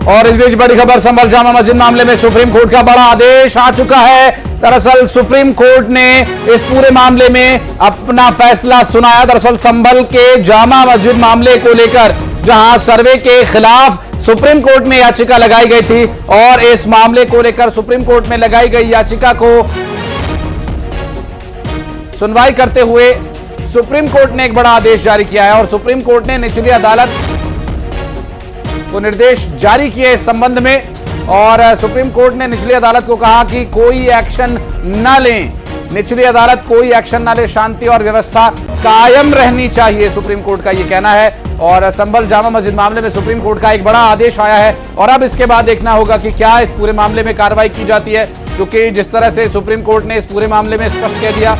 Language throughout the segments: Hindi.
और इस बीच बड़ी खबर, संभल जामा मस्जिद मामले में सुप्रीम कोर्ट का बड़ा आदेश आ चुका है। दरअसल सुप्रीम कोर्ट ने इस पूरे मामले में अपना फैसला सुनाया। दरअसल संभल के जामा मस्जिद मामले को लेकर जहां सर्वे के खिलाफ सुप्रीम कोर्ट में याचिका लगाई गई थी और इस मामले को लेकर सुप्रीम कोर्ट में लगाई गई याचिका को सुनवाई करते हुए सुप्रीम कोर्ट ने एक बड़ा आदेश जारी किया है और सुप्रीम कोर्ट ने निचली अदालत को निर्देश जारी किए इस संबंध में। और सुप्रीम कोर्ट ने निचली अदालत को कहा कि कोई एक्शन न लें, निचली अदालत कोई एक्शन न ले, शांति और व्यवस्था कायम रहनी चाहिए, सुप्रीम कोर्ट का यह कहना है। और संभल जामा मस्जिद मामले में सुप्रीम कोर्ट का एक बड़ा आदेश आया है और अब इसके बाद देखना होगा कि क्या इस पूरे मामले में कार्रवाई की जाती है, क्योंकि जिस तरह से सुप्रीम कोर्ट ने इस पूरे मामले में स्पष्ट कह दिया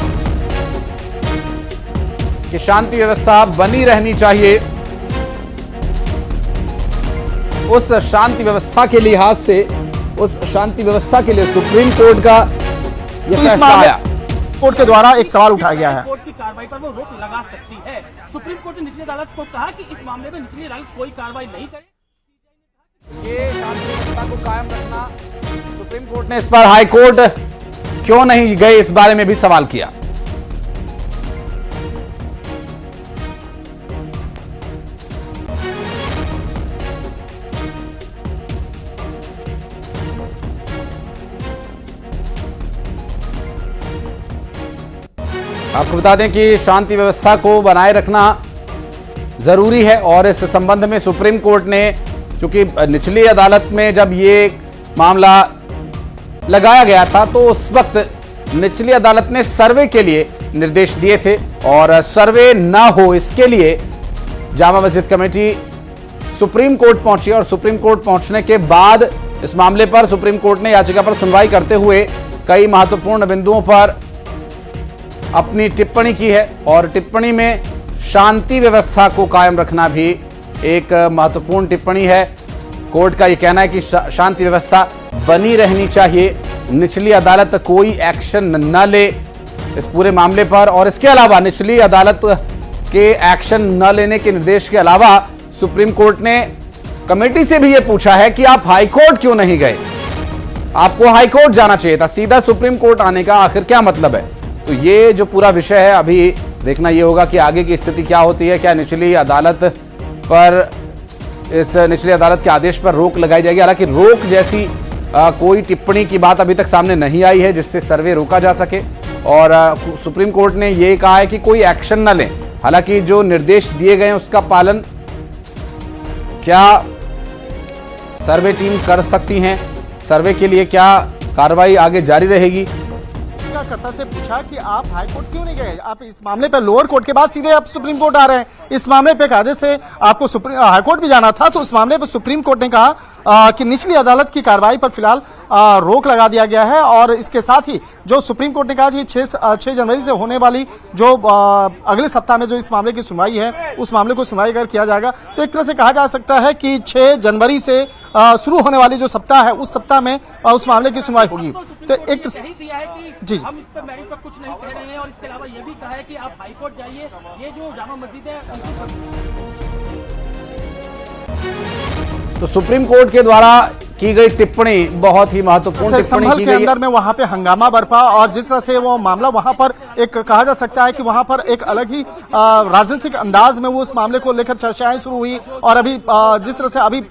कि शांति व्यवस्था बनी रहनी चाहिए, उस शांति व्यवस्था के लिहाज से, उस शांति व्यवस्था के लिए सुप्रीम कोर्ट का यह फैसला आया। कोर्ट के द्वारा एक सवाल उठाया गया है, कोर्ट की कार्रवाई पर वो रोक लगा सकती है। सुप्रीम कोर्ट ने निचली अदालत को कहा कि इस मामले में निचली अदालत कोई कार्रवाई नहीं करे। ये शांति व्यवस्था को कायम रखना, सुप्रीम कोर्ट ने इस पर हाई कोर्ट क्यों नहीं गए, इस बारे में भी सवाल किया। आपको बता दें कि शांति व्यवस्था को बनाए रखना जरूरी है और इस संबंध में सुप्रीम कोर्ट ने, चूंकि निचली अदालत में जब ये मामला लगाया गया था तो उस वक्त निचली अदालत ने सर्वे के लिए निर्देश दिए थे और सर्वे ना हो इसके लिए Jama Masjid committee supreme court पहुंची और सुप्रीम कोर्ट पहुंचने के बाद इस मामले पर सुप्रीम कोर्ट ने याचिका पर सुनवाई करते हुए कई महत्वपूर्ण बिंदुओं पर अपनी टिप्पणी की है और टिप्पणी में शांति व्यवस्था को कायम रखना भी एक महत्वपूर्ण टिप्पणी है। कोर्ट का यह कहना है कि शांति व्यवस्था बनी रहनी चाहिए, निचली अदालत कोई एक्शन न ले इस पूरे मामले पर। और इसके अलावा निचली अदालत के एक्शन न लेने के निर्देश के अलावा सुप्रीम कोर्ट ने कमेटी से भी यह पूछा है कि आप हाई कोर्ट क्यों नहीं गए, आपको हाई कोर्ट जाना चाहिए था, सीधा सुप्रीम कोर्ट आने का आखिर क्या मतलब है। तो ये जो पूरा विषय है, अभी देखना ये होगा कि आगे की स्थिति क्या होती है। क्या निचली अदालत पर, इस निचली अदालत के आदेश पर रोक लगाई जाएगी। हालांकि रोक जैसी कोई टिप्पणी की बात अभी तक सामने नहीं आई है जिससे सर्वे रोका जा सके और सुप्रीम कोर्ट ने ये कहा है कि कोई एक्शन न लें। हालांकि जो निर्देश दिए गए हैं उसका पालन क्या सर्वे टीम कर सकती हैं, सर्वे के लिए क्या कार्रवाई आगे जारी रहेगी। कर्ता से पूछा कि आप हाई कोर्ट क्यों नहीं गए, आप इस मामले पर लोअर कोर्ट के बाद सीधे आप सुप्रीम कोर्ट आ रहे हैं। इस मामले पे कायदे से आपको हाई कोर्ट भी जाना था, तो इस मामले पर सुप्रीम कोर्ट ने कहा कि निचली अदालत की कार्रवाई पर फिलहाल रोक लगा दिया गया है। और इसके साथ ही जो सुप्रीम कोर्ट ने कहा कि 6 जनवरी से होने वाली जो अगले सप्ताह में जो इस मामले की सुनवाई है, उस मामले को सुनवाई अगर किया जाएगा तो एक तरह से कहा जा सकता है कि 6 जनवरी से शुरू होने वाली जो सप्ताह है उस सप्ताह में उस मामले की सुनवाई होगी। तो एक जी, हम इस पर मैरिट पर कुछ नहीं कह रहे हैं और इसके अलावा ये भी कहा है कि आप हाई कोर्ट जाइए, ये जो जामा मस्जिद है तो सुप्रीम कोर्ट के द्वारा की गई टिप्पणी बहुत ही महत्वपूर्ण टिप्पणी की गई है। अंदर में वहां पे हंगामा बरपा और जिस तरह से वो मामला वहां पर एक कहा जा सकता है कि वहां पर एक अलग ही राजनीतिक अंदाज में वो उस मामले को लेकर चर्चाएं शुरू हुई और अभी जिस तरह से अभी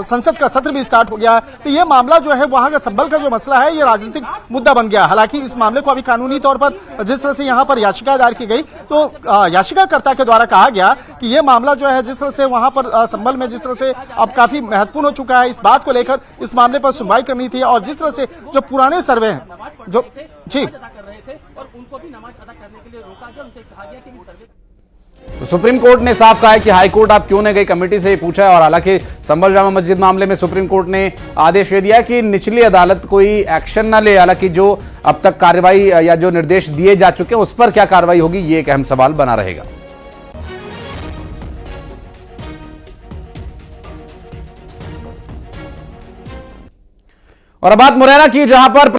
संसद का सत्र भी स्टार्ट हो गया है, तो ये मामला जो है वहां का संभल का जो मसला है ये राजनीतिक मुद्दा बन गया। हालांकि इस मामले को अभी कानूनी तौर पर जिस तरह से यहाँ पर याचिका दायर की गई तो याचिकाकर्ता के द्वारा कहा गया कि ये मामला जो है जिस तरह से वहां पर संभल में जिस तरह से अब काफी महत्वपूर्ण हो चुका है, इस बात को लेकर इस मामले पर सुनवाई करनी थी और जिस तरह से जो पुराने सर्वे हैं जो जी कर रहे थे और उनको भी नमाज अदा करने के लिए रोका गया, उनसे कहा गया कि सर्वे। तो सुप्रीम कोर्ट ने साफ कहा है कि हाई कोर्ट आप क्यों नहीं गए, कमेटी से पूछा है। और हालांकि संभल जामा मस्जिद मामले में सुप्रीम कोर्ट ने आदेश दे दिया कि निचली अदालत कोई एक्शन ना ले। हालांकि जो अब तक कार्रवाई या जो निर्देश दिए जा चुके हैं उस पर क्या कार्रवाई होगी, ये एक अहम सवाल बना रहेगा। और अब बात मुरैना की, जहां पर